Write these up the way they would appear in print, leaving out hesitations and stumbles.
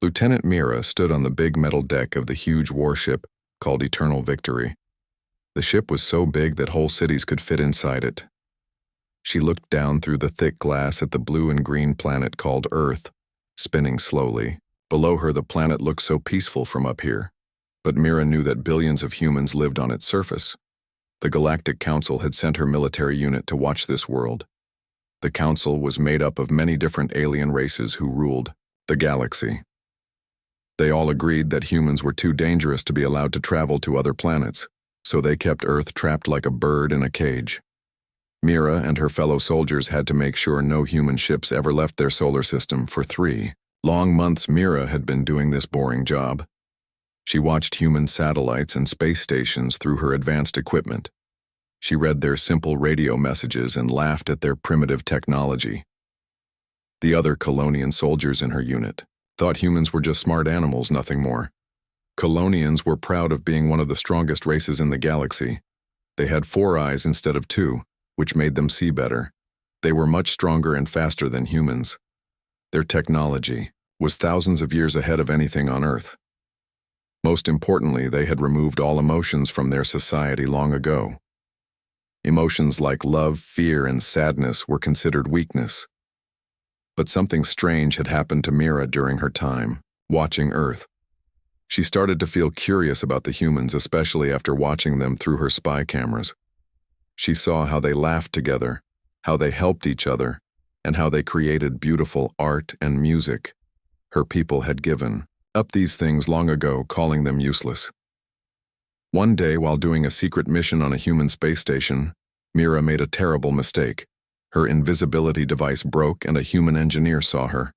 Lieutenant Mira stood on the big metal deck of the huge warship called Eternal Victory. The ship was so big that whole cities could fit inside it. She looked down through the thick glass at the blue and green planet called Earth, spinning slowly. Below her, the planet looked so peaceful from up here. But Mira knew that billions of humans lived on its surface. The Galactic Council had sent her military unit to watch this world. The council was made up of many different alien races who ruled the galaxy. They all agreed that humans were too dangerous to be allowed to travel to other planets, so they kept Earth trapped like a bird in a cage. Mira and her fellow soldiers had to make sure no human ships ever left their solar system for 3 long months. Mira had been doing this boring job. She watched human satellites and space stations through her advanced equipment. She read their simple radio messages and laughed at their primitive technology. The other Colonian soldiers in her unit thought humans were just smart animals, nothing more. Colonians were proud of being one of the strongest races in the galaxy. They had 4 eyes instead of 2, which made them see better. They were much stronger and faster than humans. Their technology was thousands of years ahead of anything on Earth. Most importantly, they had removed all emotions from their society long ago. Emotions like love, fear, and sadness were considered weakness. But something strange had happened to Mira during her time watching Earth. She started to feel curious about the humans, especially after watching them through her spy cameras. She saw how they laughed together, how they helped each other, and how they created beautiful art and music. Her people had given up these things long ago, calling them useless. One day, while doing a secret mission on a human space station, Mira made a terrible mistake. Her invisibility device broke and a human engineer saw her.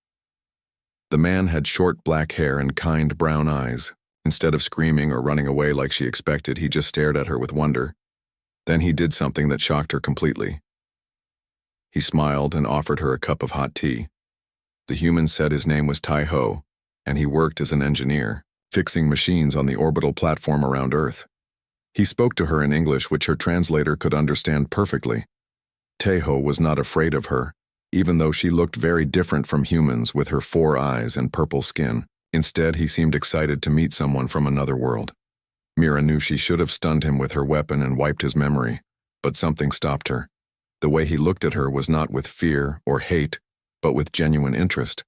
The man had short black hair and kind brown eyes. Instead of screaming or running away like she expected, he just stared at her with wonder. Then he did something that shocked her completely. He smiled and offered her a cup of hot tea. The human said his name was Tai Ho, and he worked as an engineer, fixing machines on the orbital platform around Earth. He spoke to her in English, which her translator could understand perfectly. Teho was not afraid of her, even though she looked very different from humans with her 4 eyes and purple skin. Instead, he seemed excited to meet someone from another world. Mira knew she should have stunned him with her weapon and wiped his memory, but something stopped her. The way he looked at her was not with fear or hate, but with genuine interest.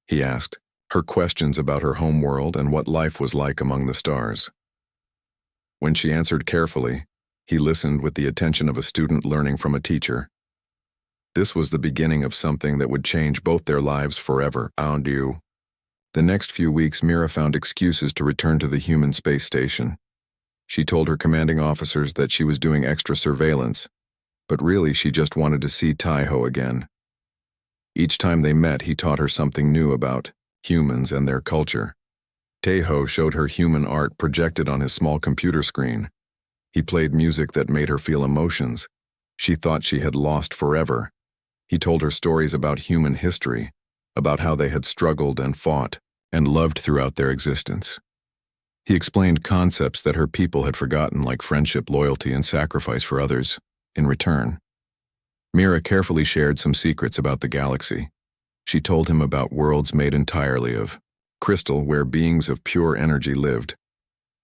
He asked her questions about her home world and what life was like among the stars. When she answered carefully, he listened with the attention of a student learning from a teacher. This was the beginning of something that would change both their lives forever. The next few weeks, Mira found excuses to return to the human space station. She told her commanding officers that she was doing extra surveillance, but really she just wanted to see Taiho again. Each time they met, he taught her something new about humans and their culture. Taiho showed her human art projected on his small computer screen. He played music that made her feel emotions she thought she had lost forever. He told her stories about human history, about how they had struggled and fought and loved throughout their existence. He explained concepts that her people had forgotten, like friendship, loyalty, and sacrifice for others. In return, Mira carefully shared some secrets about the galaxy. She told him about worlds made entirely of crystal where beings of pure energy lived.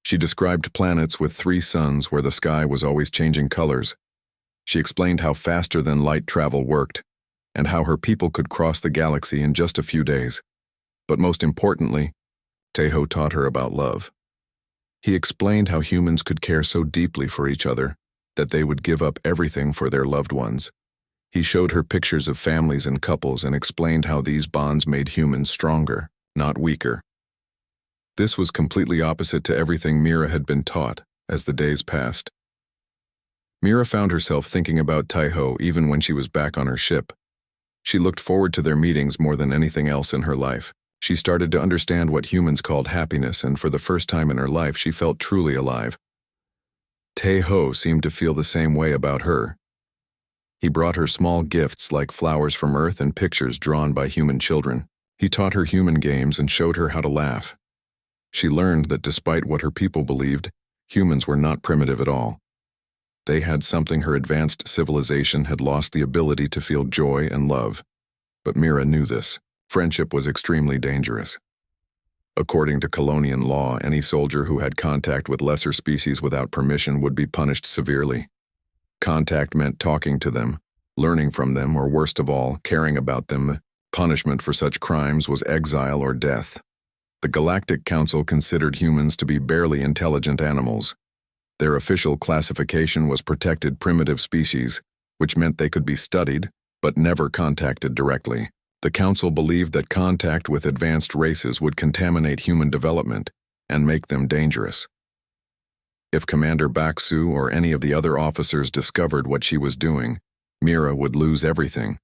She described planets with 3 suns where the sky was always changing colors. She explained how faster-than-light travel worked and how her people could cross the galaxy in just a few days. But most importantly, Teho taught her about love. He explained how humans could care so deeply for each other that they would give up everything for their loved ones. He showed her pictures of families and couples and explained how these bonds made humans stronger, not weaker. This was completely opposite to everything Mira had been taught as the days passed. Mira found herself thinking about Taiho even when she was back on her ship. She looked forward to their meetings more than anything else in her life. She started to understand what humans called happiness, and for the first time in her life, she felt truly alive. Taiho seemed to feel the same way about her. He brought her small gifts like flowers from Earth and pictures drawn by human children. He taught her human games and showed her how to laugh. She learned that despite what her people believed, humans were not primitive at all. They had something her advanced civilization had lost: the ability to feel joy and love. But Mira knew this. Friendship was extremely dangerous. According to Colonian law, any soldier who had contact with lesser species without permission would be punished severely. Contact meant talking to them, learning from them, or worst of all, caring about them. Punishment for such crimes was exile or death. The Galactic Council considered humans to be barely intelligent animals. Their official classification was protected primitive species, which meant they could be studied, but never contacted directly. The Council believed that contact with advanced races would contaminate human development and make them dangerous. If Commander Baksu or any of the other officers discovered what she was doing, Mira would lose everything: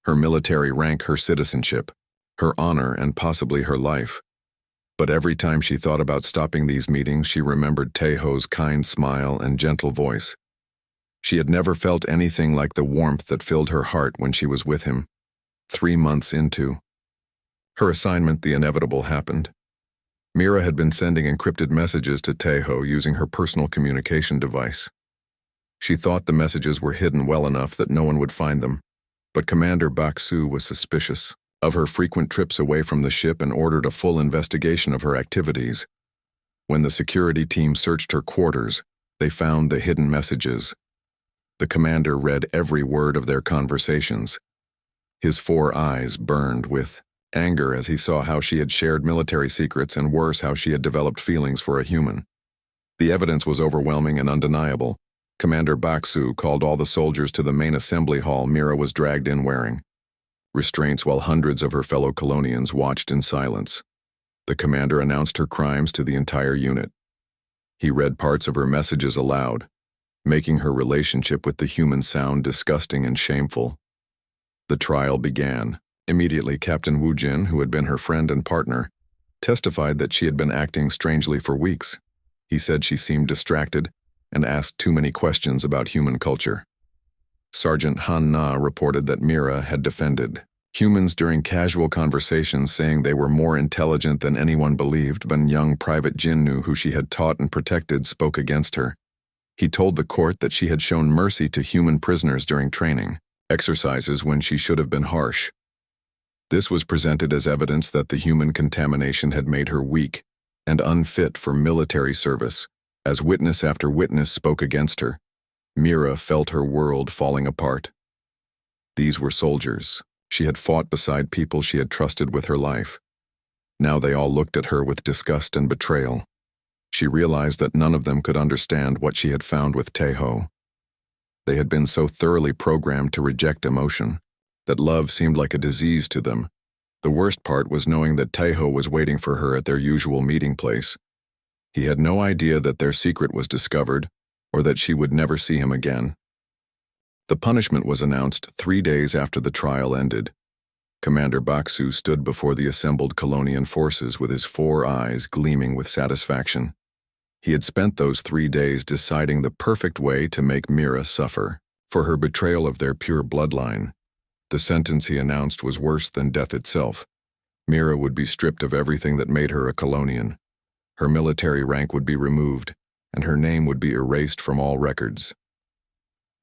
her military rank, her citizenship, her honor, and possibly her life. But every time she thought about stopping these meetings, she remembered Taeho's kind smile and gentle voice. She had never felt anything like the warmth that filled her heart when she was with him. 3 months into her assignment, the inevitable happened. Mira had been sending encrypted messages to Taeho using her personal communication device. She thought the messages were hidden well enough that no one would find them, but Commander Baksu was suspicious of her frequent trips away from the ship and ordered a full investigation of her activities. When the security team searched her quarters, they found the hidden messages. The commander read every word of their conversations. His 4 eyes burned with anger as he saw how she had shared military secrets, and worse, how she had developed feelings for a human. The evidence was overwhelming and undeniable. Commander Baksu called all the soldiers to the main assembly hall Mira was dragged in wearing restraints, while hundreds of her fellow Colonians watched in silence. The commander announced her crimes to the entire unit. He read parts of her messages aloud, making her relationship with the human sound disgusting and shameful. The trial began. Immediately, Captain Wu Jin, who had been her friend and partner, testified that she had been acting strangely for weeks. He said she seemed distracted and asked too many questions about human culture. Sergeant Han Na reported that Mira had defended humans during casual conversations, saying they were more intelligent than anyone believed, but young Private Jinnu, who she had taught and protected, spoke against her. He told the court that she had shown mercy to human prisoners during training exercises when she should have been harsh. This was presented as evidence that the human contamination had made her weak and unfit for military service. As witness after witness spoke against her, Mira felt her world falling apart. These were soldiers. She had fought beside people she had trusted with her life. Now they all looked at her with disgust and betrayal. She realized that none of them could understand what she had found with Taeho. They had been so thoroughly programmed to reject emotion that love seemed like a disease to them. The worst part was knowing that Taeho was waiting for her at their usual meeting place. He had no idea that their secret was discovered, or that she would never see him again. The punishment was announced 3 days after the trial ended. Commander Baksu stood before the assembled Colonian forces with his 4 eyes gleaming with satisfaction. He had spent those 3 days deciding the perfect way to make Mira suffer for her betrayal of their pure bloodline. The sentence he announced was worse than death itself. Mira would be stripped of everything that made her a Colonian. Her military rank would be removed, and her name would be erased from all records.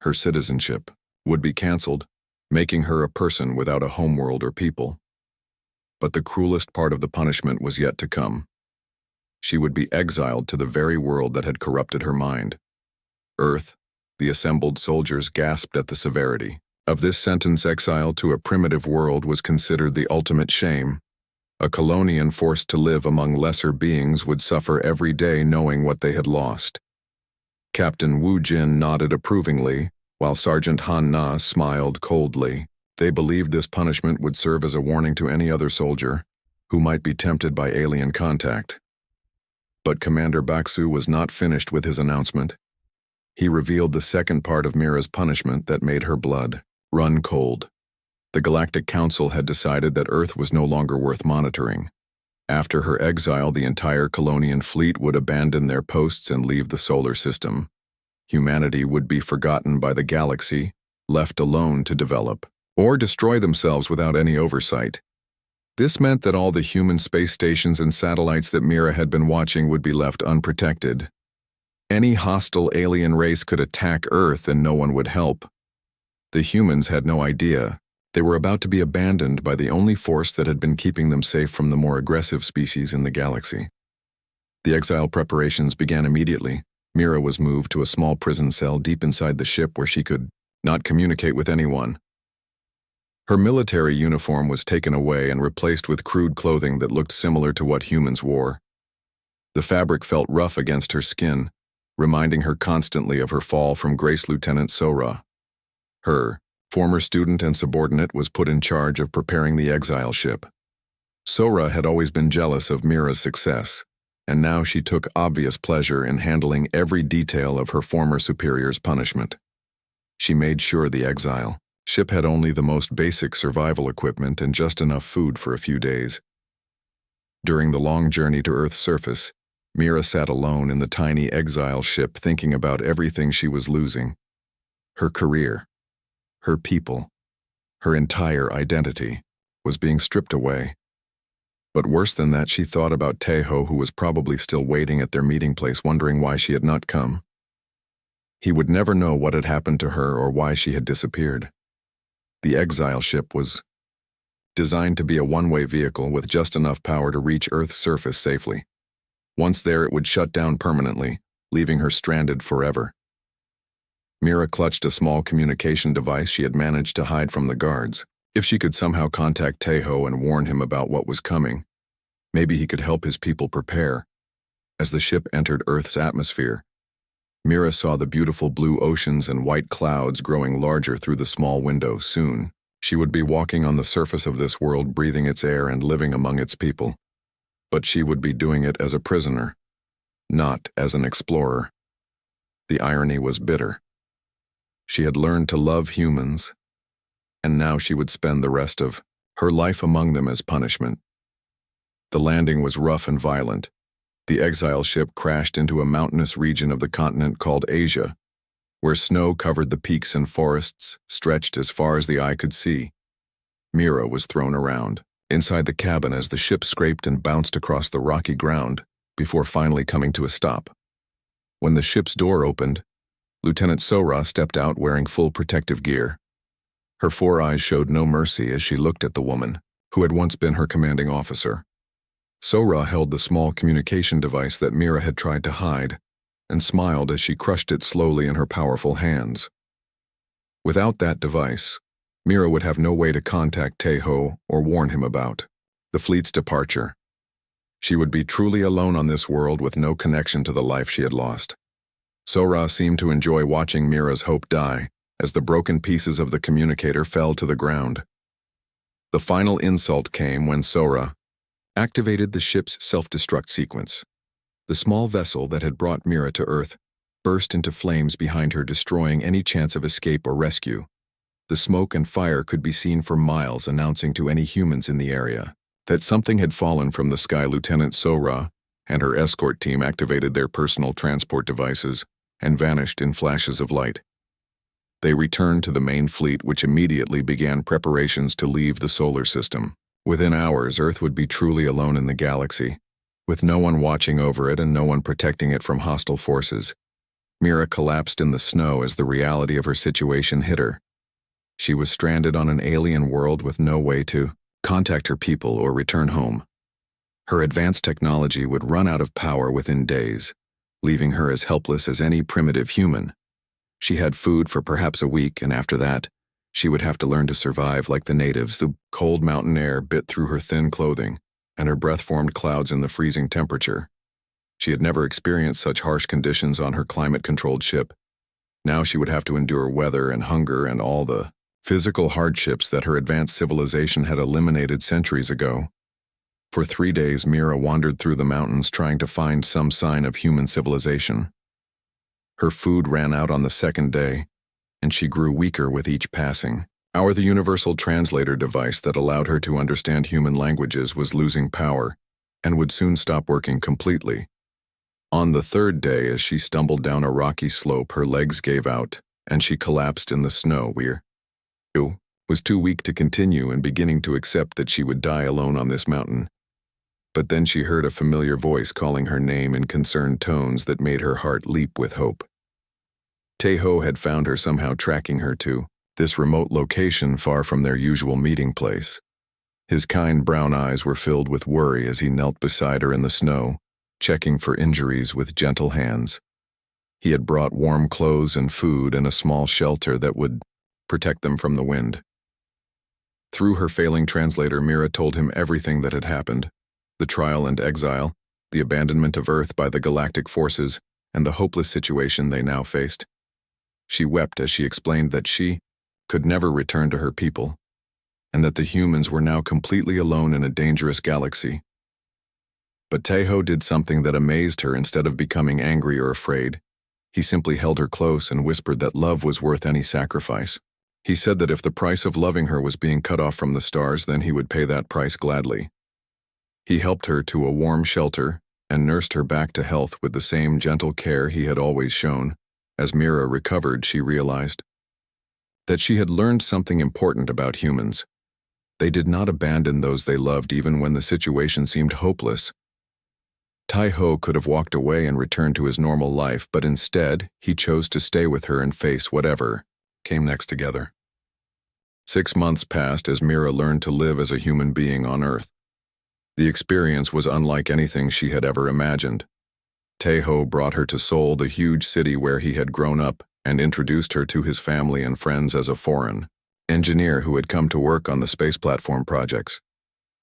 Her citizenship would be cancelled, making her a person without a homeworld or people. But the cruelest part of the punishment was yet to come. She would be exiled to the very world that had corrupted her mind. Earth, the assembled soldiers gasped at the severity of this sentence. Exile to a primitive world was considered the ultimate shame. A Colonian forced to live among lesser beings would suffer every day knowing what they had lost. Captain Wu Jin nodded approvingly, while Sergeant Han Na smiled coldly. They believed this punishment would serve as a warning to any other soldier who might be tempted by alien contact. But Commander Baksu was not finished with his announcement. He revealed the second part of Mira's punishment that made her blood run cold. The Galactic Council had decided that Earth was no longer worth monitoring. After her exile, the entire Colonian fleet would abandon their posts and leave the solar system. Humanity would be forgotten by the galaxy, left alone to develop or destroy themselves without any oversight. This meant that all the human space stations and satellites that Mira had been watching would be left unprotected. Any hostile alien race could attack Earth and no one would help. The humans had no idea They were about to be abandoned by the only force that had been keeping them safe from the more aggressive species in the galaxy. The exile preparations began immediately. Mira was moved to a small prison cell deep inside the ship where she could not communicate with anyone. Her military uniform was taken away and replaced with crude clothing that looked similar to what humans wore. The fabric felt rough against her skin, reminding her constantly of her fall from Grace Lieutenant Sora. Her former student and subordinate was put in charge of preparing the exile ship. Sora had always been jealous of Mira's success, and now she took obvious pleasure in handling every detail of her former superior's punishment. She made sure the exile ship had only the most basic survival equipment and just enough food for a few days. During the long journey to Earth's surface, Mira sat alone in the tiny exile ship thinking about everything she was losing. Her career, her people, her entire identity was being stripped away. But worse than that, she thought about Tejo, who was probably still waiting at their meeting place wondering why she had not come. He would never know what had happened to her or why she had disappeared. The exile ship was designed to be a one-way vehicle with just enough power to reach Earth's surface safely. Once there, it would shut down permanently, leaving her stranded forever. Mira clutched a small communication device she had managed to hide from the guards. If she could somehow contact Tejo and warn him about what was coming, maybe he could help his people prepare. As the ship entered Earth's atmosphere, Mira saw the beautiful blue oceans and white clouds growing larger through the small window. Soon, she would be walking on the surface of this world, breathing its air and living among its people. But she would be doing it as a prisoner, not as an explorer. The irony was bitter. She had learned to love humans, and now she would spend the rest of her life among them as punishment. The landing was rough and violent. The exile ship crashed into a mountainous region of the continent called Asia, where snow covered the peaks and forests stretched as far as the eye could see. Mira was thrown around inside the cabin as the ship scraped and bounced across the rocky ground before finally coming to a stop. When the ship's door opened, Lieutenant Sora stepped out wearing full protective gear. Her 4 eyes showed no mercy as she looked at the woman who had once been her commanding officer. Sora held the small communication device that Mira had tried to hide and smiled as she crushed it slowly in her powerful hands. Without that device, Mira would have no way to contact Tejo or warn him about the fleet's departure. She would be truly alone on this world with no connection to the life she had lost. Sora seemed to enjoy watching Mira's hope die as the broken pieces of the communicator fell to the ground. The final insult came when Sora activated the ship's self-destruct sequence. The small vessel that had brought Mira to Earth burst into flames behind her, destroying any chance of escape or rescue. The smoke and fire could be seen for miles, announcing to any humans in the area that something had fallen from the sky. Lieutenant Sora and her escort team activated their personal transport devices and vanished in flashes of light. They returned to the main fleet, which immediately began preparations to leave the solar system. Within hours, Earth would be truly alone in the galaxy, with no one watching over it and no one protecting it from hostile forces. Mira collapsed in the snow as the reality of her situation hit her. She was stranded on an alien world with no way to contact her people or return home. Her advanced technology would run out of power within days, leaving her as helpless as any primitive human. She had food for perhaps a week, and after that, she would have to learn to survive like the natives. The cold mountain air bit through her thin clothing, and her breath formed clouds in the freezing temperature. She had never experienced such harsh conditions on her climate-controlled ship. Now she would have to endure weather and hunger and all the physical hardships that her advanced civilization had eliminated centuries ago. For 3 days, Mira wandered through the mountains trying to find some sign of human civilization. Her food ran out on the 2nd day, and she grew weaker with each passing hour. The universal translator device that allowed her to understand human languages was losing power and would soon stop working completely. On the 3rd day, as she stumbled down a rocky slope, her legs gave out, and she collapsed in the snow. Mira was too weak to continue and beginning to accept that she would die alone on this mountain. But then she heard a familiar voice calling her name in concerned tones that made her heart leap with hope. Tejo had found her, somehow tracking her to this remote location far from their usual meeting place. His kind brown eyes were filled with worry as he knelt beside her in the snow, checking for injuries with gentle hands. He had brought warm clothes and food and a small shelter that would protect them from the wind. Through her failing translator, Mira told him everything that had happened: the trial and exile, the abandonment of Earth by the Galactic forces, and the hopeless situation they now faced. She wept as she explained that she could never return to her people, and that the humans were now completely alone in a dangerous galaxy. But Taeho did something that amazed her. Instead of becoming angry or afraid, he simply held her close and whispered that love was worth any sacrifice. He said that if the price of loving her was being cut off from the stars, then he would pay that price gladly. He helped her to a warm shelter and nursed her back to health with the same gentle care he had always shown. As Mira recovered, she realized that she had learned something important about humans. They did not abandon those they loved even when the situation seemed hopeless. Taeho could have walked away and returned to his normal life, but instead, he chose to stay with her and face whatever came next together. 6 months passed as Mira learned to live as a human being on Earth. The experience was unlike anything she had ever imagined. Taeho brought her to Seoul, the huge city where he had grown up, and introduced her to his family and friends as a foreign engineer who had come to work on the space platform projects.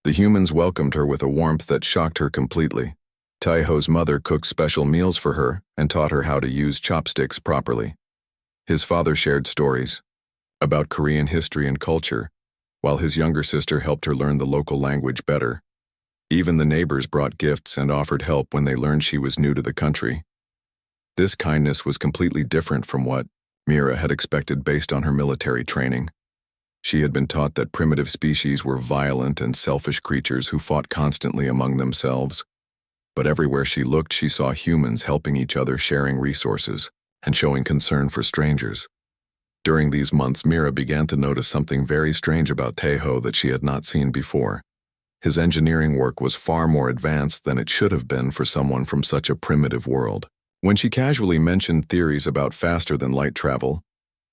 The humans welcomed her with a warmth that shocked her completely. Taeho's mother cooked special meals for her and taught her how to use chopsticks properly. His father shared stories about Korean history and culture, while his younger sister helped her learn the local language better. Even the neighbors brought gifts and offered help when they learned she was new to the country. This kindness was completely different from what Mira had expected based on her military training. She had been taught that primitive species were violent and selfish creatures who fought constantly among themselves. But everywhere she looked, she saw humans helping each other, sharing resources, and showing concern for strangers. During these months, Mira began to notice something very strange about Taeho that she had not seen before. His engineering work was far more advanced than it should have been for someone from such a primitive world. When she casually mentioned theories about faster-than-light travel,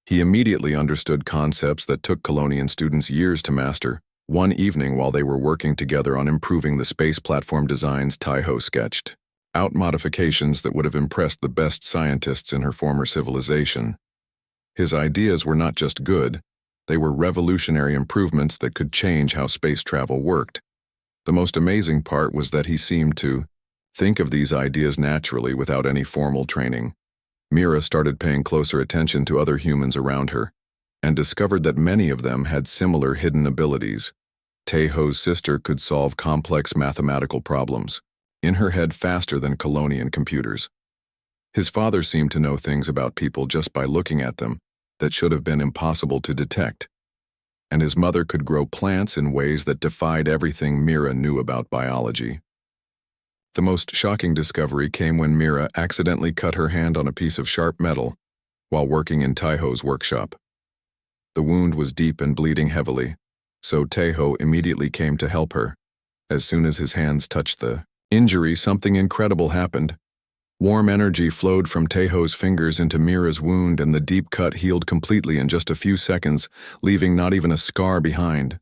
he immediately understood concepts that took Colonian students years to master. One evening, while they were working together on improving the space platform designs, Taeho sketched out modifications that would have impressed the best scientists in her former civilization. His ideas were not just good, they were revolutionary improvements that could change how space travel worked. The most amazing part was that he seemed to think of these ideas naturally without any formal training. Mira started paying closer attention to other humans around her and discovered that many of them had similar hidden abilities. Taeho's sister could solve complex mathematical problems in her head faster than Colonian computers. His father seemed to know things about people just by looking at them that should have been impossible to detect. And his mother could grow plants in ways that defied everything Mira knew about biology. The most shocking discovery came when Mira accidentally cut her hand on a piece of sharp metal while working in Taeho's workshop. The wound was deep and bleeding heavily, so Taeho immediately came to help her. As soon as his hands touched the injury, something incredible happened. Warm energy flowed from Taeho's fingers into Mira's wound, and the deep cut healed completely in just a few seconds, leaving not even a scar behind.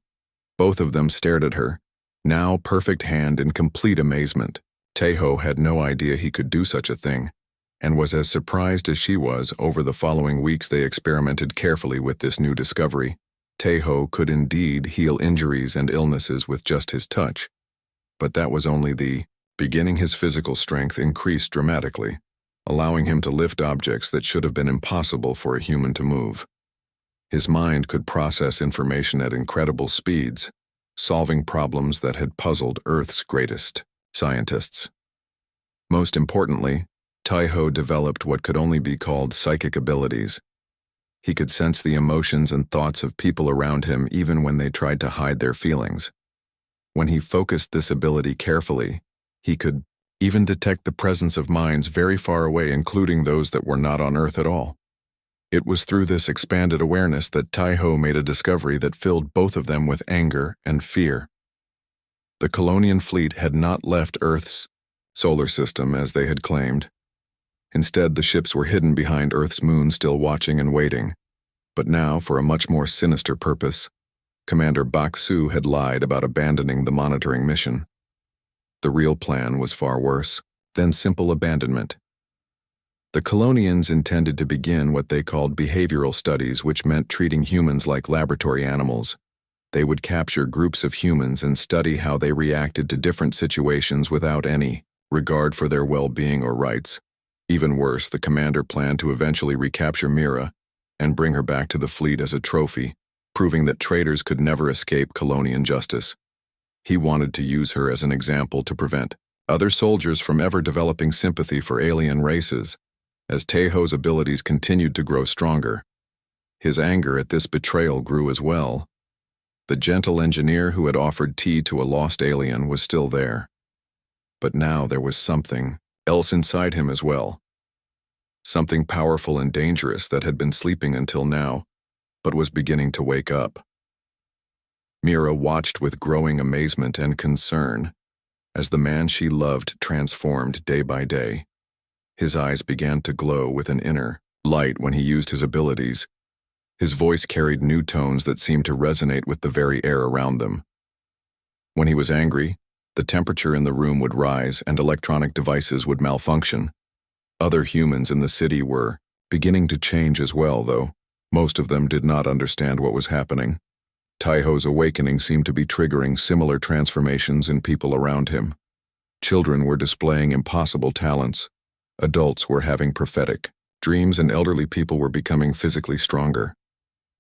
Both of them stared at her, now perfect hand, in complete amazement. Taeho had no idea he could do such a thing, and was as surprised as she was. Over the following weeks, they experimented carefully with this new discovery. Taeho could indeed heal injuries and illnesses with just his touch, but that was only the beginning. His physical strength increased dramatically, allowing him to lift objects that should have been impossible for a human to move. His mind could process information at incredible speeds, solving problems that had puzzled Earth's greatest scientists. Most importantly, Taeho developed what could only be called psychic abilities. He could sense the emotions and thoughts of people around him even when they tried to hide their feelings. When he focused this ability carefully, he could even detect the presence of minds very far away, including those that were not on Earth at all. It was through this expanded awareness that Taeho made a discovery that filled both of them with anger and fear. The Colonian fleet had not left Earth's solar system as they had claimed. Instead, the ships were hidden behind Earth's moon, still watching and waiting. But now, for a much more sinister purpose, Commander Baksu had lied about abandoning the monitoring mission. The real plan was far worse than simple abandonment. The Colonians intended to begin what they called behavioral studies, which meant treating humans like laboratory animals. They would capture groups of humans and study how they reacted to different situations without any regard for their well-being or rights. Even worse, the commander planned to eventually recapture Mira and bring her back to the fleet as a trophy, proving that traitors could never escape Colonian justice. He wanted to use her as an example to prevent other soldiers from ever developing sympathy for alien races. As Teho's abilities continued to grow stronger, his anger at this betrayal grew as well. The gentle engineer who had offered tea to a lost alien was still there. But now there was something else inside him as well. Something powerful and dangerous that had been sleeping until now, but was beginning to wake up. Mira watched with growing amazement and concern as the man she loved transformed day by day. His eyes began to glow with an inner light when he used his abilities. His voice carried new tones that seemed to resonate with the very air around them. When he was angry, the temperature in the room would rise and electronic devices would malfunction. Other humans in the city were beginning to change as well, though most of them did not understand what was happening. Teho's awakening seemed to be triggering similar transformations in people around him. Children were displaying impossible talents. Adults were having prophetic dreams, and elderly people were becoming physically stronger.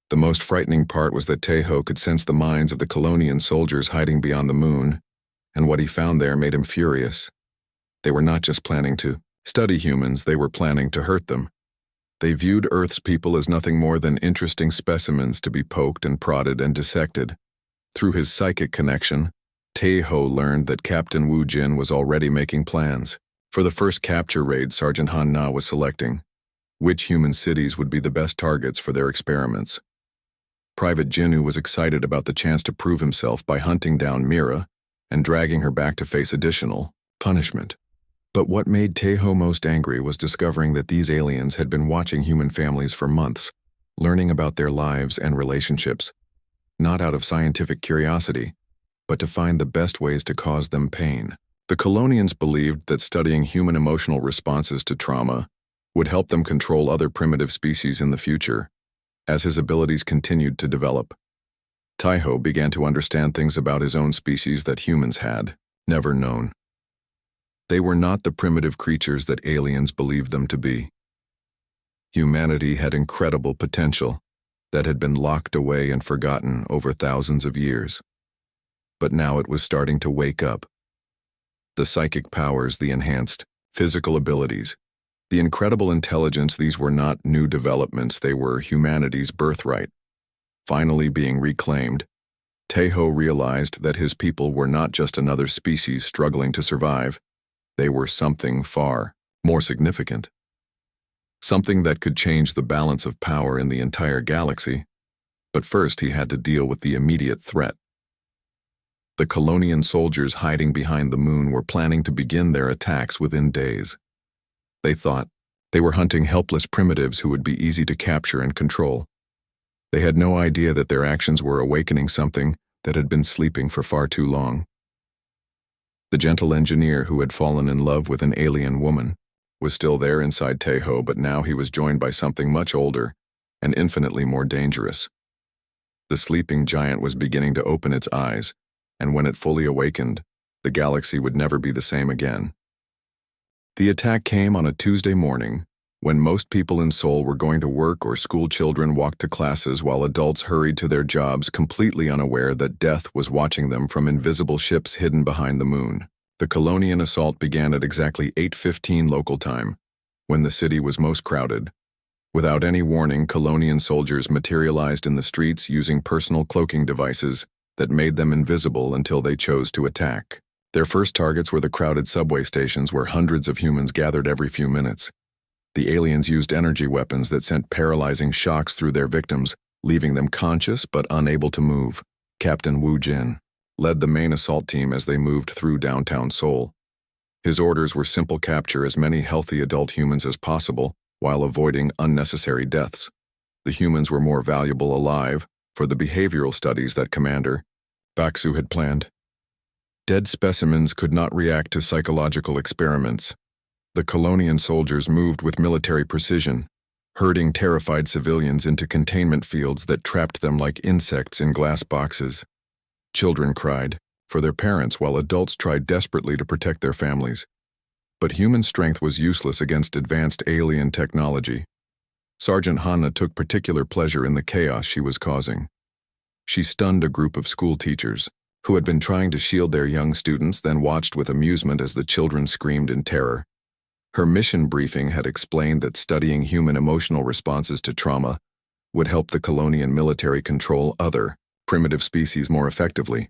The most frightening part was that Teho could sense the minds of the Colonian soldiers hiding beyond the moon, and what he found there made him furious. They were not just planning to study humans, they were planning to hurt them. They viewed Earth's people as nothing more than interesting specimens to be poked and prodded and dissected. Through his psychic connection, Teho learned that Captain Wu Jin was already making plans. For the first capture raid, Sergeant Han Na was selecting which human cities would be the best targets for their experiments. Private Jinnu was excited about the chance to prove himself by hunting down Mira and dragging her back to face additional punishment. But what made Teho most angry was discovering that these aliens had been watching human families for months, learning about their lives and relationships, not out of scientific curiosity, but to find the best ways to cause them pain. The Colonians believed that studying human emotional responses to trauma would help them control other primitive species in the future. As his abilities continued to develop, Teho began to understand things about his own species that humans had never known. They were not the primitive creatures that aliens believed them to be. Humanity had incredible potential that had been locked away and forgotten over thousands of years. But now it was starting to wake up. The psychic powers, the enhanced physical abilities, the incredible intelligence, these were not new developments, they were humanity's birthright. Finally being reclaimed, Teho realized that his people were not just another species struggling to survive. They were something far more significant. Something that could change the balance of power in the entire galaxy. But first he had to deal with the immediate threat. The Colonian soldiers hiding behind the moon were planning to begin their attacks within days. They thought they were hunting helpless primitives who would be easy to capture and control. They had no idea that their actions were awakening something that had been sleeping for far too long. The gentle engineer who had fallen in love with an alien woman was still there inside Teho, but now he was joined by something much older and infinitely more dangerous. The sleeping giant was beginning to open its eyes, and when it fully awakened, the galaxy would never be the same again. The attack came on a Tuesday morning, when most people in Seoul were going to work or school children walked to classes while adults hurried to their jobs completely unaware that death was watching them from invisible ships hidden behind the moon. The Colonian assault began at exactly 8:15 local time, when the city was most crowded. Without any warning, Colonian soldiers materialized in the streets using personal cloaking devices that made them invisible until they chose to attack. Their first targets were the crowded subway stations where hundreds of humans gathered every few minutes. The aliens used energy weapons that sent paralyzing shocks through their victims, leaving them conscious but unable to move. Captain Wu Jin led the main assault team as they moved through downtown Seoul. His orders were simple: capture as many healthy adult humans as possible while avoiding unnecessary deaths. The humans were more valuable alive for the behavioral studies that Commander Baksu had planned. Dead specimens could not react to psychological experiments. The Colonian soldiers moved with military precision, herding terrified civilians into containment fields that trapped them like insects in glass boxes. Children cried for their parents while adults tried desperately to protect their families. But human strength was useless against advanced alien technology. Sergeant Hanna took particular pleasure in the chaos she was causing. She stunned a group of school teachers who had been trying to shield their young students, then watched with amusement as the children screamed in terror. Her mission briefing had explained that studying human emotional responses to trauma would help the Colonian military control other, primitive species more effectively.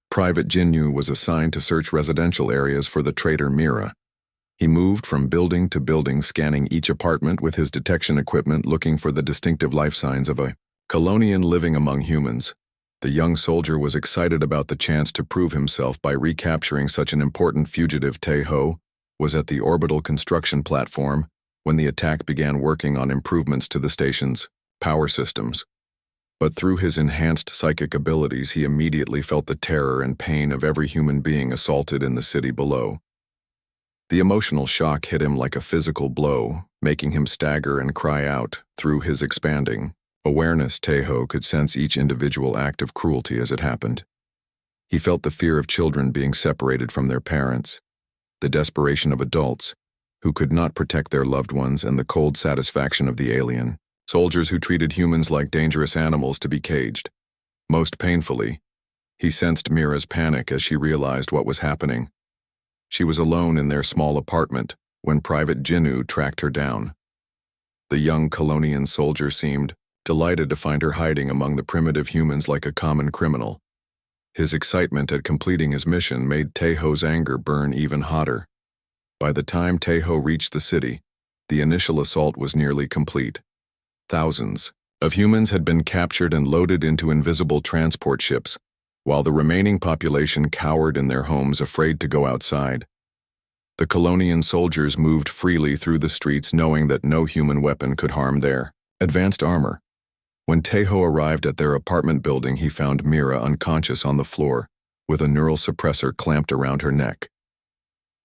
Private Jinyu was assigned to search residential areas for the traitor Mira. He moved from building to building, scanning each apartment with his detection equipment, looking for the distinctive life signs of a Colonian living among humans. The young soldier was excited about the chance to prove himself by recapturing such an important fugitive. Tae-ho was at the orbital construction platform when the attack began, working on improvements to the station's power systems. But through his enhanced psychic abilities, he immediately felt the terror and pain of every human being assaulted in the city below. The emotional shock hit him like a physical blow, making him stagger and cry out. Through his expanding awareness, Tae-ho could sense each individual act of cruelty as it happened. He felt the fear of children being separated from their parents, the desperation of adults who could not protect their loved ones, and the cold satisfaction of the alien soldiers who treated humans like dangerous animals to be caged. Most painfully, he sensed Mira's panic as she realized what was happening. She was alone in their small apartment when Private Jinyu tracked her down. The young Colonian soldier seemed delighted to find her hiding among the primitive humans like a common criminal. His excitement at completing his mission made Tae-ho's anger burn even hotter. By the time Tae-ho reached the city, the initial assault was nearly complete. Thousands of humans had been captured and loaded into invisible transport ships, while the remaining population cowered in their homes, afraid to go outside. The Colonian soldiers moved freely through the streets, knowing that no human weapon could harm their advanced armor. When Tae-ho arrived at their apartment building, he found Mira unconscious on the floor, with a neural suppressor clamped around her neck.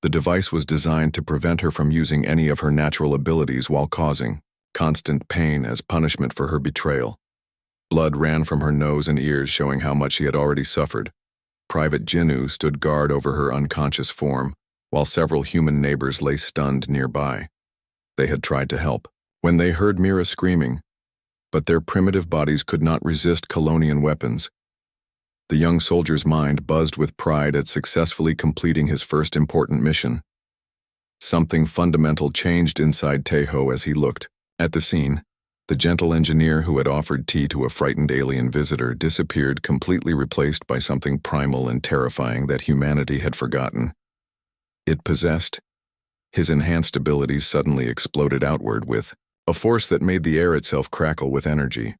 The device was designed to prevent her from using any of her natural abilities while causing constant pain as punishment for her betrayal. Blood ran from her nose and ears, showing how much she had already suffered. Private Jinyu stood guard over her unconscious form, while several human neighbors lay stunned nearby. They had tried to help when they heard Mira screaming, but their primitive bodies could not resist Colonian weapons. The young soldier's mind buzzed with pride at successfully completing his first important mission. Something fundamental changed inside Tae-ho as he looked at the scene. The gentle engineer who had offered tea to a frightened alien visitor disappeared, completely replaced by something primal and terrifying that humanity had forgotten. It possessed. His enhanced abilities suddenly exploded outward with a force that made the air itself crackle with energy.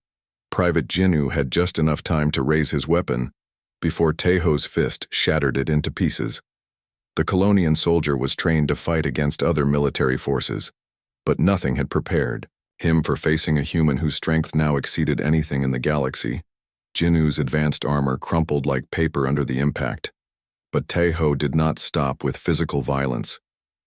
Private Jinyu had just enough time to raise his weapon before Tae-ho's fist shattered it into pieces. The Colonian soldier was trained to fight against other military forces, but nothing had prepared him for facing a human whose strength now exceeded anything in the galaxy. Jinyu's advanced armor crumpled like paper under the impact. But Tae-ho did not stop with physical violence.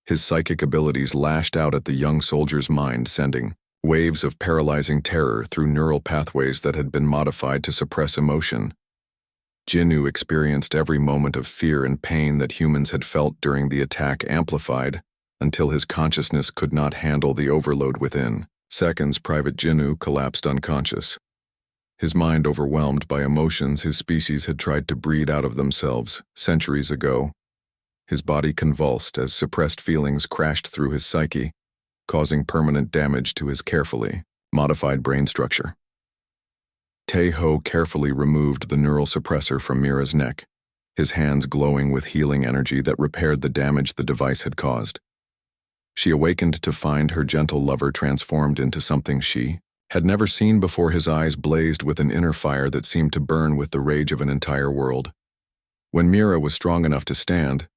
His psychic abilities lashed out at the young soldier's mind, sending waves of paralyzing terror through neural pathways that had been modified to suppress emotion. Jinyu experienced every moment of fear and pain that humans had felt during the attack, amplified until his consciousness could not handle the overload within. Seconds, Private Jinyu collapsed unconscious. His mind overwhelmed by emotions his species had tried to breed out of themselves centuries ago. His body convulsed as suppressed feelings crashed through his psyche, causing permanent damage to his carefully modified brain structure. Tae-ho carefully removed the neural suppressor from Mira's neck, his hands glowing with healing energy that repaired the damage the device had caused. She awakened to find her gentle lover transformed into something she had never seen before. His eyes blazed with an inner fire that seemed to burn with the rage of an entire world. When Mira was strong enough to stand,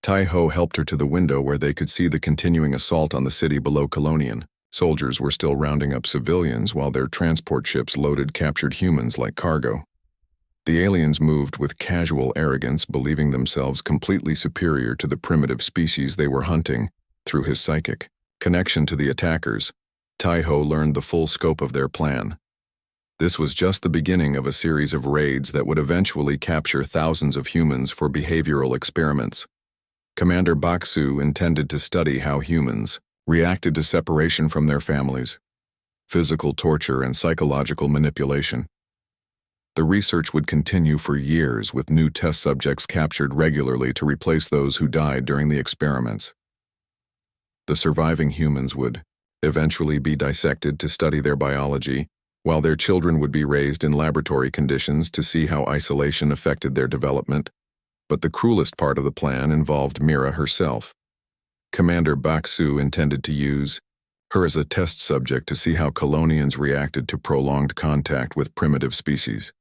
Tae-ho helped her to the window where they could see the continuing assault on the city below Colonian Soldiers were still rounding up civilians while their transport ships loaded captured humans like cargo. The aliens moved with casual arrogance, believing themselves completely superior to the primitive species they were hunting. Through his psychic connection to the attackers, Tai-Ho learned the full scope of their plan. This was just the beginning of a series of raids that would eventually capture thousands of humans for behavioral experiments. Commander Baksu intended to study how humans reacted to separation from their families, physical torture, and psychological manipulation. The research would continue for years, with new test subjects captured regularly to replace those who died during the experiments. The surviving humans would eventually be dissected to study their biology, while their children would be raised in laboratory conditions to see how isolation affected their development. But the cruelest part of the plan involved Mira herself. Commander Baksu intended to use her as a test subject to see how colonians reacted to prolonged contact with primitive species.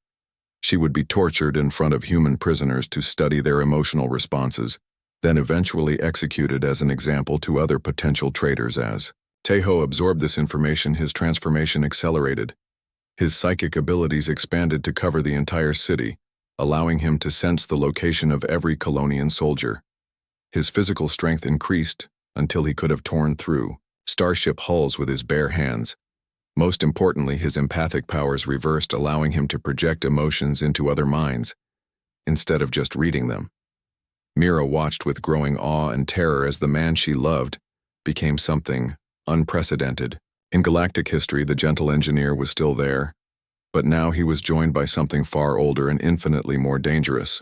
She would be tortured in front of human prisoners to study their emotional responses, then eventually executed as an example to other potential traitors. As Tai-Ho absorbed this information, his transformation accelerated. His psychic abilities expanded to cover the entire city, allowing him to sense the location of every colonian soldier. His physical strength increased until he could have torn through starship hulls with his bare hands. Most importantly, his empathic powers reversed, allowing him to project emotions into other minds, instead of just reading them. Mira watched with growing awe and terror as the man she loved became something unprecedented. In galactic history, the gentle engineer was still there, but now he was joined by something far older and infinitely more dangerous.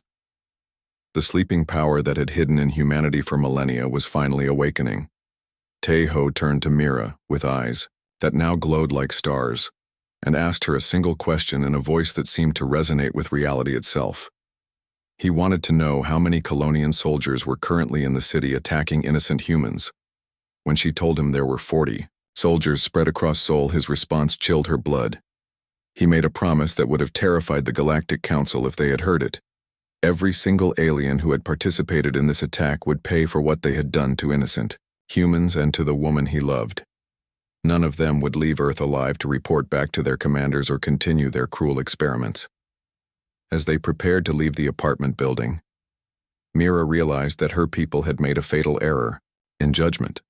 The sleeping power that had hidden in humanity for millennia was finally awakening. Tai-Ho turned to Mira with eyes that now glowed like stars, and asked her a single question in a voice that seemed to resonate with reality itself. He wanted to know how many colonian soldiers were currently in the city attacking innocent humans. When she told him there were 40 soldiers spread across Seoul, his response chilled her blood. He made a promise that would have terrified the Galactic Council if they had heard it. Every single alien who had participated in this attack would pay for what they had done to innocent humans and to the woman he loved. None of them would leave Earth alive to report back to their commanders or continue their cruel experiments. As they prepared to leave the apartment building, Mira realized that her people had made a fatal error in judgment.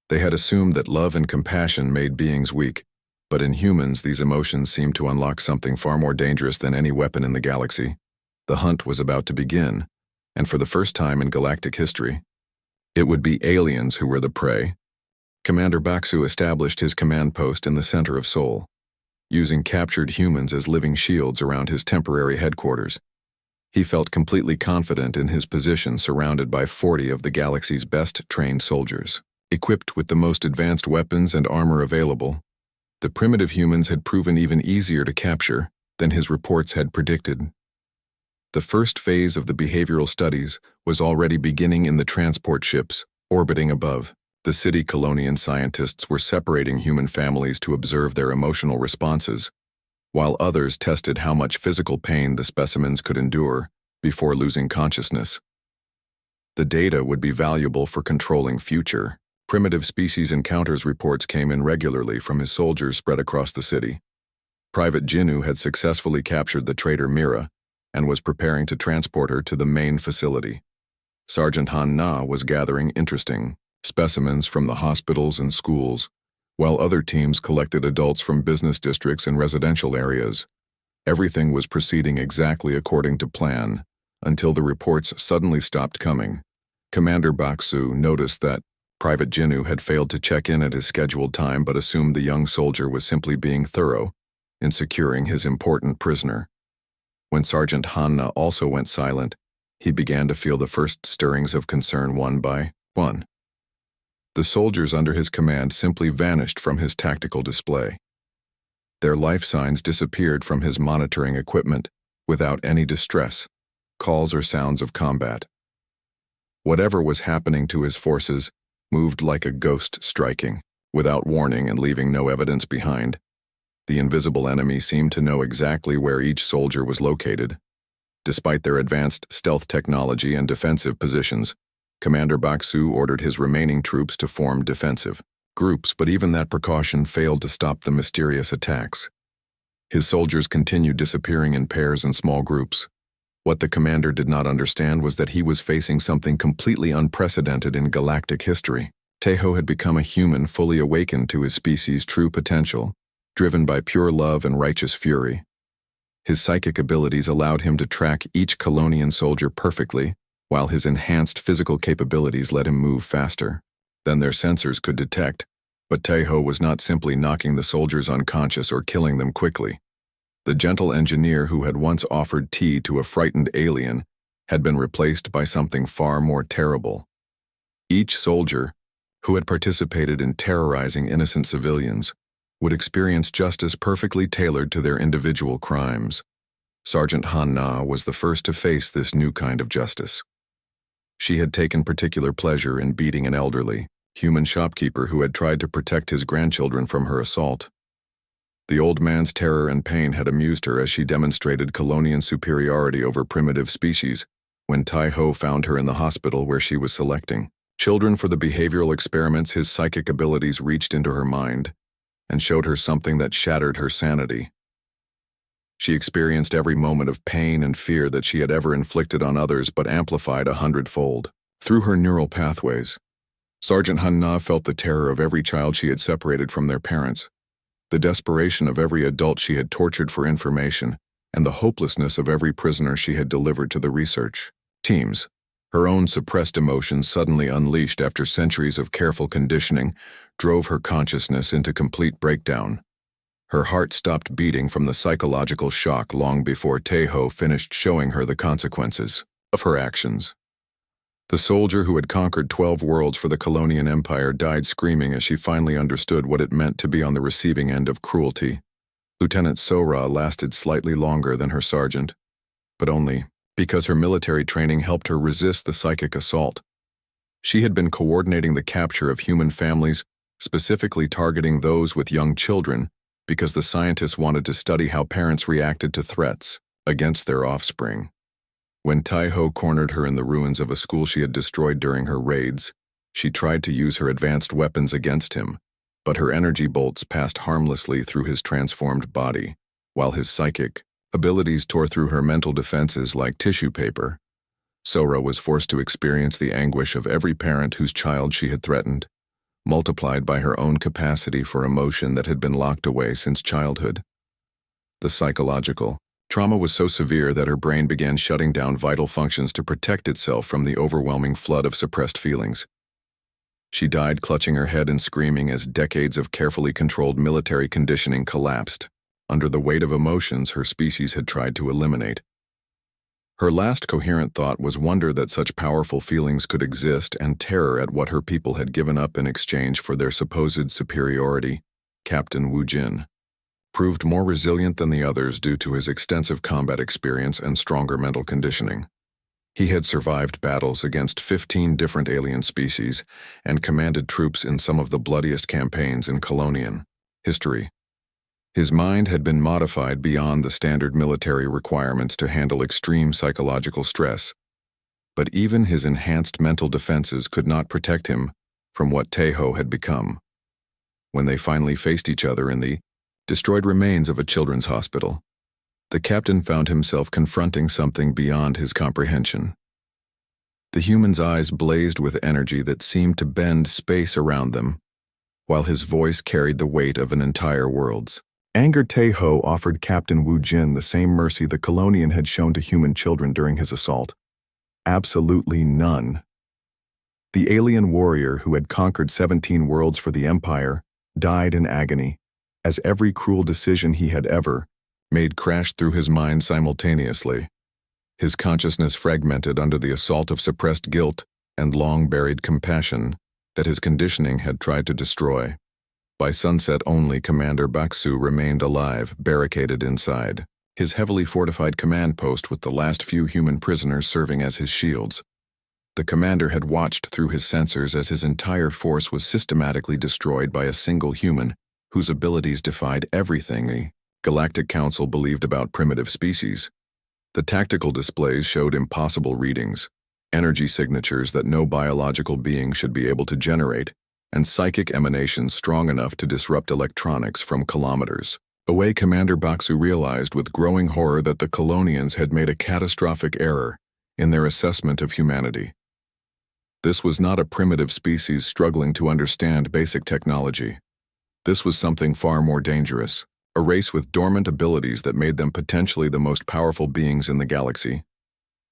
They had assumed that love and compassion made beings weak, but in humans these emotions seemed to unlock something far more dangerous than any weapon in the galaxy. The hunt was about to begin, and for the first time in galactic history, it would be aliens who were the prey. Commander Baksu established his command post in the center of Seoul, using captured humans as living shields around his temporary headquarters. He felt completely confident in his position, surrounded by 40 of the galaxy's best trained soldiers. Equipped with the most advanced weapons and armor available, the primitive humans had proven even easier to capture than his reports had predicted. The first phase of the behavioral studies was already beginning in the transport ships orbiting above. The city colonian scientists were separating human families to observe their emotional responses, while others tested how much physical pain the specimens could endure before losing consciousness. The data would be valuable for controlling future primitive species encounters. Reports came in regularly from his soldiers spread across the city. Private Jinnu had successfully captured the traitor Mira and was preparing to transport her to the main facility. Sergeant Han Na was gathering interesting specimens from the hospitals and schools, while other teams collected adults from business districts and residential areas. Everything was proceeding exactly according to plan, until the reports suddenly stopped coming. Commander Baksu noticed that Private Jinnu had failed to check in at his scheduled time, but assumed the young soldier was simply being thorough in securing his important prisoner. When Sergeant Hanna also went silent, he began to feel the first stirrings of concern one by one. The soldiers under his command simply vanished from his tactical display. Their life signs disappeared from his monitoring equipment without any distress, calls, or sounds of combat. Whatever was happening to his forces moved like a ghost, striking without warning and leaving no evidence behind. The invisible enemy seemed to know exactly where each soldier was located. Despite their advanced stealth technology and defensive positions, Commander Baksu ordered his remaining troops to form defensive groups, but even that precaution failed to stop the mysterious attacks. His soldiers continued disappearing in pairs and small groups. What the commander did not understand was that he was facing something completely unprecedented in galactic history. Tejo had become a human fully awakened to his species' true potential, driven by pure love and righteous fury. His psychic abilities allowed him to track each Colonian soldier perfectly, while his enhanced physical capabilities let him move faster than their sensors could detect. But Tejo was not simply knocking the soldiers unconscious or killing them quickly. The gentle engineer who had once offered tea to a frightened alien had been replaced by something far more terrible. Each soldier, who had participated in terrorizing innocent civilians, would experience justice perfectly tailored to their individual crimes. Sergeant Han-Na was the first to face this new kind of justice. She had taken particular pleasure in beating an elderly, human shopkeeper who had tried to protect his grandchildren from her assault. The old man's terror and pain had amused her as she demonstrated Colonian superiority over primitive species when Tai-Ho found her in the hospital where she was selecting children for the behavioral experiments. His psychic abilities reached into her mind and showed her something that shattered her sanity. She experienced every moment of pain and fear that she had ever inflicted on others, but amplified 100-fold. Through her neural pathways, Sergeant Han-Na felt the terror of every child she had separated from their parents, the desperation of every adult she had tortured for information, and the hopelessness of every prisoner she had delivered to the research teams. Her own suppressed emotions, suddenly unleashed after centuries of careful conditioning, drove her consciousness into complete breakdown. Her heart stopped beating from the psychological shock long before Tejo finished showing her the consequences of her actions. The soldier who had conquered 12 worlds for the Colonian Empire died screaming as she finally understood what it meant to be on the receiving end of cruelty. Lieutenant Sora lasted slightly longer than her sergeant, but only because her military training helped her resist the psychic assault. She had been coordinating the capture of human families, specifically targeting those with young children, because the scientists wanted to study how parents reacted to threats against their offspring. When Tai-Ho cornered her in the ruins of a school she had destroyed during her raids, she tried to use her advanced weapons against him, but her energy bolts passed harmlessly through his transformed body, while his psychic abilities tore through her mental defenses like tissue paper. Sora was forced to experience the anguish of every parent whose child she had threatened, multiplied by her own capacity for emotion that had been locked away since childhood. The psychological trauma was so severe that her brain began shutting down vital functions to protect itself from the overwhelming flood of suppressed feelings. She died clutching her head and screaming as decades of carefully controlled military conditioning collapsed under the weight of emotions her species had tried to eliminate. Her last coherent thought was wonder that such powerful feelings could exist, and terror at what her people had given up in exchange for their supposed superiority. Captain Wu Jin proved more resilient than the others due to his extensive combat experience and stronger mental conditioning. He had survived battles against 15 different alien species and commanded troops in some of the bloodiest campaigns in Colonian history. His mind had been modified beyond the standard military requirements to handle extreme psychological stress, but even his enhanced mental defenses could not protect him from what Tejo had become. When they finally faced each other in the destroyed remains of a children's hospital, the captain found himself confronting something beyond his comprehension. The human's eyes blazed with energy that seemed to bend space around them, while his voice carried the weight of an entire world's. Angered Tejo offered Captain Wu Jin the same mercy the Colonian had shown to human children during his assault. Absolutely none. The alien warrior who had conquered 17 worlds for the Empire died in agony, as every cruel decision he had ever made crashed through his mind simultaneously. His consciousness fragmented under the assault of suppressed guilt and long-buried compassion that his conditioning had tried to destroy. By sunset only, Commander Baksu remained alive, barricaded inside his heavily fortified command post with the last few human prisoners serving as his shields. The commander had watched through his sensors as his entire force was systematically destroyed by a single human whose abilities defied everything the Galactic Council believed about primitive species. The tactical displays showed impossible readings, energy signatures that no biological being should be able to generate, and psychic emanations strong enough to disrupt electronics from kilometers away. Commander Baksu realized with growing horror that the Colonians had made a catastrophic error in their assessment of humanity. This was not a primitive species struggling to understand basic technology. This was something far more dangerous, a race with dormant abilities that made them potentially the most powerful beings in the galaxy.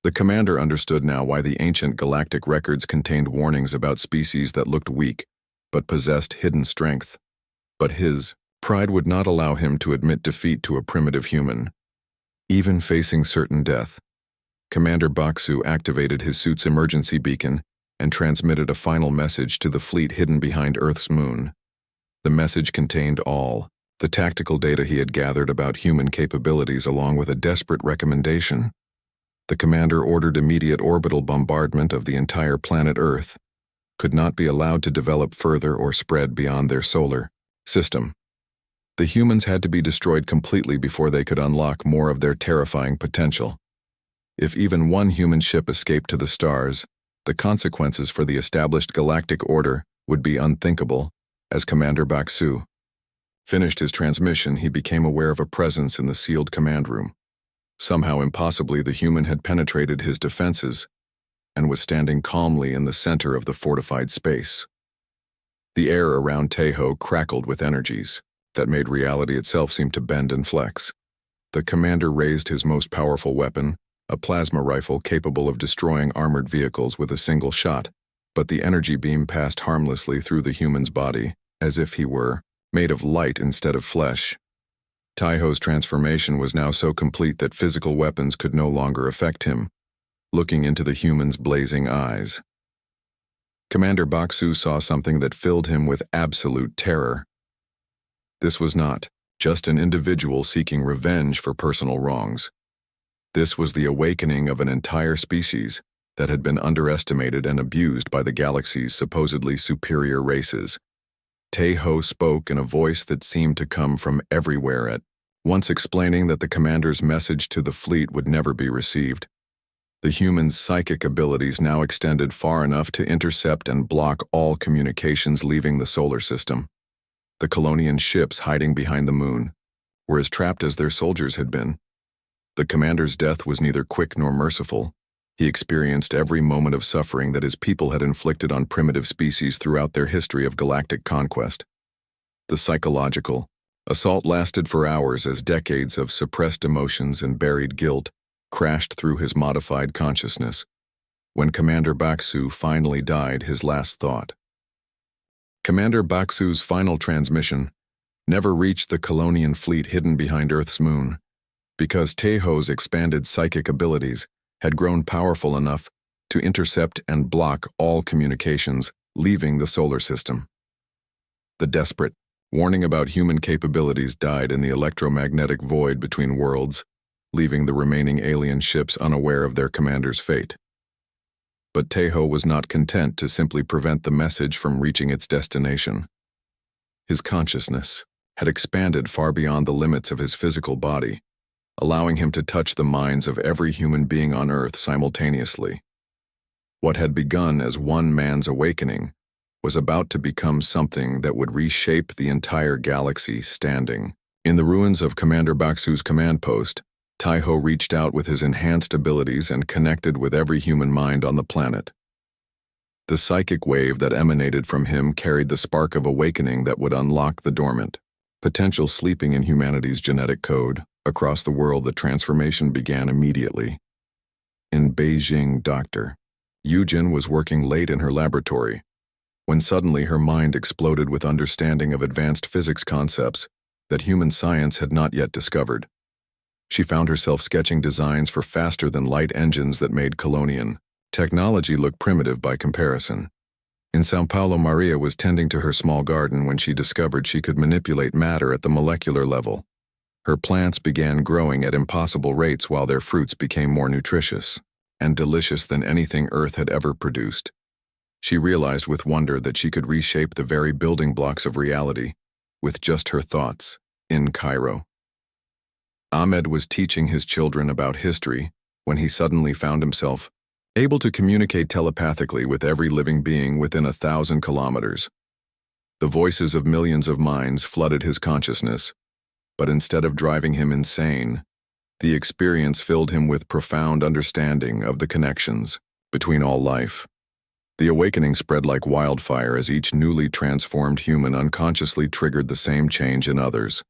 The commander understood now why the ancient galactic records contained warnings about species that looked weak, but possessed hidden strength. But his pride would not allow him to admit defeat to a primitive human. Even facing certain death, Commander Baksu activated his suit's emergency beacon and transmitted a final message to the fleet hidden behind Earth's moon. The message contained all the tactical data he had gathered about human capabilities along with a desperate recommendation. The commander ordered immediate orbital bombardment of the entire planet Earth, could not be allowed to develop further or spread beyond their solar system. The humans had to be destroyed completely before they could unlock more of their terrifying potential. If even one human ship escaped to the stars, the consequences for the established galactic order would be unthinkable. As Commander Baksu finished his transmission, he became aware of a presence in the sealed command room. Somehow impossibly, the human had penetrated his defenses and was standing calmly in the center of the fortified space. The air around Tejo crackled with energies that made reality itself seem to bend and flex. The commander raised his most powerful weapon, a plasma rifle capable of destroying armored vehicles with a single shot, but the energy beam passed harmlessly through the human's body, as if he were made of light instead of flesh. Tejo's transformation was now so complete that physical weapons could no longer affect him. Looking into the human's blazing eyes, Commander Baksu saw something that filled him with absolute terror. This was not just an individual seeking revenge for personal wrongs. This was the awakening of an entire species that had been underestimated and abused by the galaxy's supposedly superior races. Tejo spoke in a voice that seemed to come from everywhere, at once explaining that the commander's message to the fleet would never be received. The human's psychic abilities now extended far enough to intercept and block all communications leaving the solar system. The Colonian ships hiding behind the moon were as trapped as their soldiers had been. The commander's death was neither quick nor merciful. He experienced every moment of suffering that his people had inflicted on primitive species throughout their history of galactic conquest. The psychological assault lasted for hours as decades of suppressed emotions and buried guilt crashed through his modified consciousness. When Commander Baksu finally died, his last thought. Commander Baksu's final transmission never reached the Colonian fleet hidden behind Earth's moon, because Tejo's expanded psychic abilities had grown powerful enough to intercept and block all communications leaving the solar system. The desperate warning about human capabilities died in the electromagnetic void between worlds, leaving the remaining alien ships unaware of their commander's fate. But Tejo was not content to simply prevent the message from reaching its destination. His consciousness had expanded far beyond the limits of his physical body, allowing him to touch the minds of every human being on Earth simultaneously. What had begun as one man's awakening was about to become something that would reshape the entire galaxy. Standing in the ruins of Commander Baksu's command post, Tejo reached out with his enhanced abilities and connected with every human mind on the planet. The psychic wave that emanated from him carried the spark of awakening that would unlock the dormant potential sleeping in humanity's genetic code. Across the world, the transformation began immediately. In Beijing, Dr. Yujin was working late in her laboratory, when suddenly her mind exploded with understanding of advanced physics concepts that human science had not yet discovered. She found herself sketching designs for faster-than-light engines that made Colonian technology look primitive by comparison. In São Paulo, Maria was tending to her small garden when she discovered she could manipulate matter at the molecular level. Her plants began growing at impossible rates while their fruits became more nutritious and delicious than anything Earth had ever produced. She realized with wonder that she could reshape the very building blocks of reality with just her thoughts. In Cairo, Ahmed was teaching his children about history when he suddenly found himself able to communicate telepathically with every living being within 1,000 kilometers. The voices of millions of minds flooded his consciousness, but instead of driving him insane, the experience filled him with profound understanding of the connections between all life. The awakening spread like wildfire as each newly transformed human unconsciously triggered the same change in others.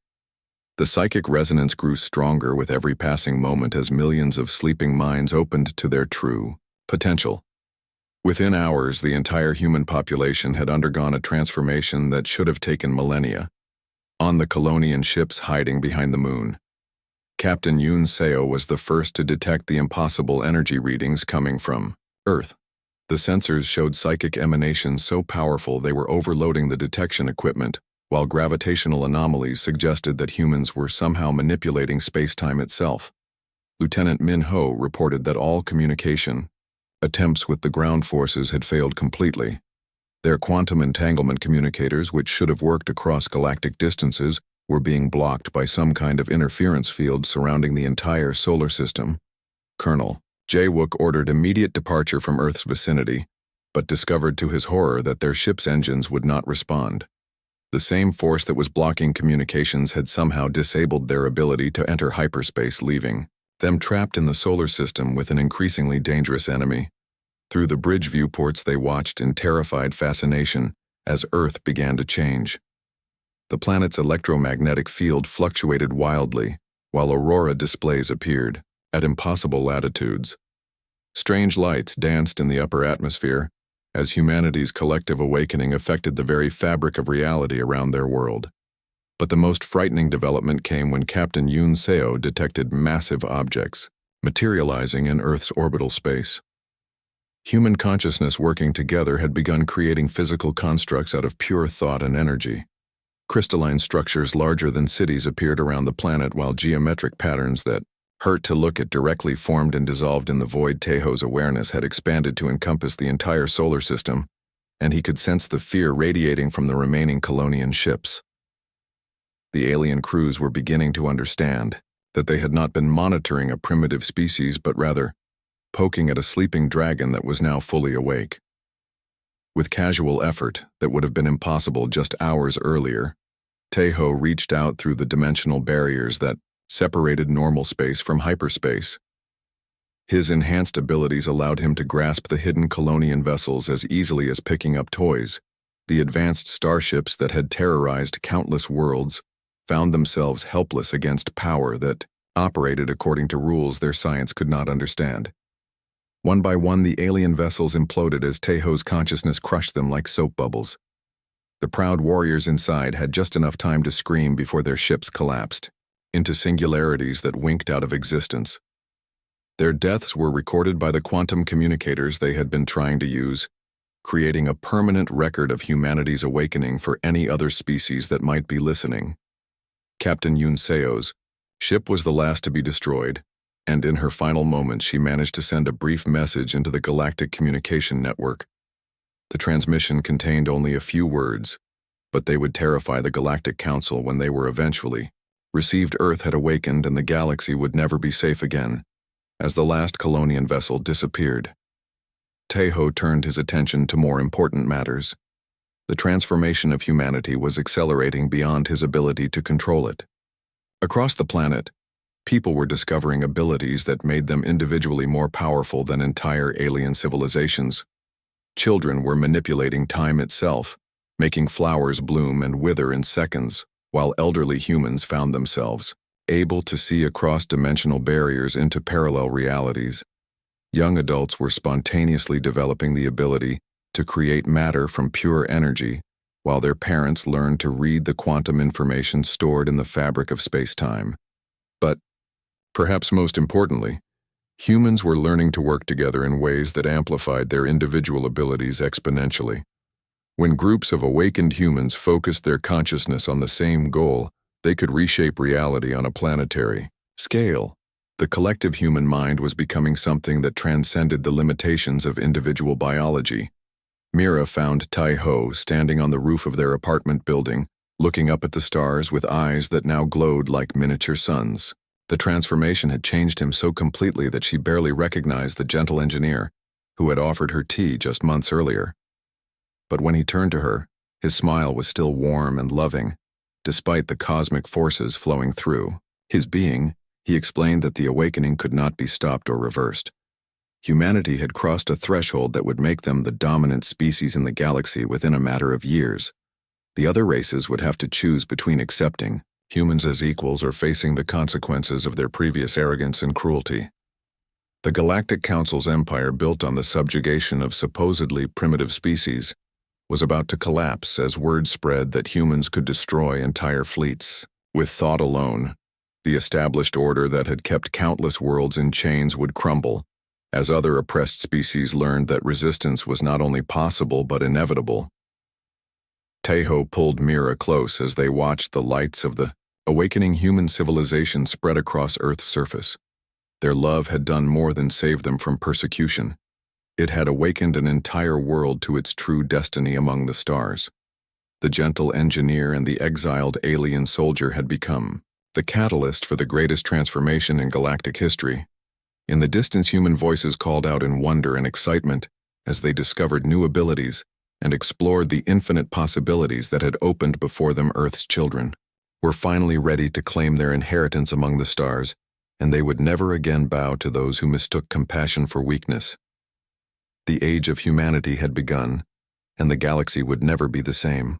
The psychic resonance grew stronger with every passing moment as millions of sleeping minds opened to their true potential. Within hours, the entire human population had undergone a transformation that should have taken millennia. On the Colonian ships hiding behind the moon, Captain Yoon Seo was the first to detect the impossible energy readings coming from Earth. The sensors showed psychic emanations so powerful they were overloading the detection equipment, while gravitational anomalies suggested that humans were somehow manipulating space-time itself. Lieutenant Min Ho reported that all communication attempts with the ground forces had failed completely. Their quantum entanglement communicators, which should have worked across galactic distances, were being blocked by some kind of interference field surrounding the entire solar system. Colonel Jae-wook ordered immediate departure from Earth's vicinity, but discovered to his horror that their ship's engines would not respond. The same force that was blocking communications had somehow disabled their ability to enter hyperspace, leaving them trapped in the solar system with an increasingly dangerous enemy. Through the bridge viewports they watched in terrified fascination as Earth began to change. The planet's electromagnetic field fluctuated wildly, while aurora displays appeared at impossible latitudes. Strange lights danced in the upper atmosphere as humanity's collective awakening affected the very fabric of reality around their world. But the most frightening development came when Captain Yoon Seo detected massive objects materializing in Earth's orbital space. Human consciousness working together had begun creating physical constructs out of pure thought and energy. Crystalline structures larger than cities appeared around the planet, while geometric patterns that hurt to look at directly formed and dissolved in the void. Taeho's awareness had expanded to encompass the entire solar system, and he could sense the fear radiating from the remaining Colonian ships. The alien crews were beginning to understand that they had not been monitoring a primitive species, but rather poking at a sleeping dragon that was now fully awake. With casual effort that would have been impossible just hours earlier, Taeho reached out through the dimensional barriers that separated normal space from hyperspace. His enhanced abilities allowed him to grasp the hidden Colonian vessels as easily as picking up toys. The advanced starships that had terrorized countless worlds found themselves helpless against power that operated according to rules their science could not understand. One by one, the alien vessels imploded as Taeho's consciousness crushed them like soap bubbles. The proud warriors inside had just enough time to scream before their ships collapsed into singularities that winked out of existence. Their deaths were recorded by the quantum communicators they had been trying to use, creating a permanent record of humanity's awakening for any other species that might be listening. Captain Yoon Seo's ship was the last to be destroyed, and in her final moments she managed to send a brief message into the Galactic communication network. The transmission contained only a few words, but they would terrify the Galactic Council when they were eventually received. Earth had awakened and the galaxy would never be safe again. As the last Colonian vessel disappeared, Taeho turned his attention to more important matters. The transformation of humanity was accelerating beyond his ability to control it. Across the planet, people were discovering abilities that made them individually more powerful than entire alien civilizations. Children were manipulating time itself, making flowers bloom and wither in seconds, while elderly humans found themselves able to see across dimensional barriers into parallel realities. Young adults were spontaneously developing the ability to create matter from pure energy, while their parents learned to read the quantum information stored in the fabric of space-time. But, perhaps most importantly, humans were learning to work together in ways that amplified their individual abilities exponentially. When groups of awakened humans focused their consciousness on the same goal, they could reshape reality on a planetary scale. The collective human mind was becoming something that transcended the limitations of individual biology. Mira found Taeho standing on the roof of their apartment building, looking up at the stars with eyes that now glowed like miniature suns. The transformation had changed him so completely that she barely recognized the gentle engineer who had offered her tea just months earlier. But when he turned to her, His smile was still warm and loving, despite the cosmic forces flowing through his being. He explained that the awakening could not be stopped or reversed. Humanity had crossed a threshold that would make them the dominant species in the galaxy within a matter of years. The other races would have to choose between accepting humans as equals or facing the consequences of their previous arrogance and cruelty. The Galactic Council's empire, built on the subjugation of supposedly primitive species, was about to collapse as word spread that humans could destroy entire fleets. With thought alone, the established order that had kept countless worlds in chains would crumble, as other oppressed species learned that resistance was not only possible but inevitable. Tejo pulled Mira close as they watched the lights of the awakening human civilization spread across Earth's surface. Their love had done more than save them from persecution. It had awakened an entire world to its true destiny among the stars. The gentle engineer and the exiled alien soldier had become the catalyst for the greatest transformation in galactic history. In the distance, human voices called out in wonder and excitement as they discovered new abilities and explored the infinite possibilities that had opened before them. Earth's children were finally ready to claim their inheritance among the stars, and they would never again bow to those who mistook compassion for weakness. The age of humanity had begun, and the galaxy would never be the same.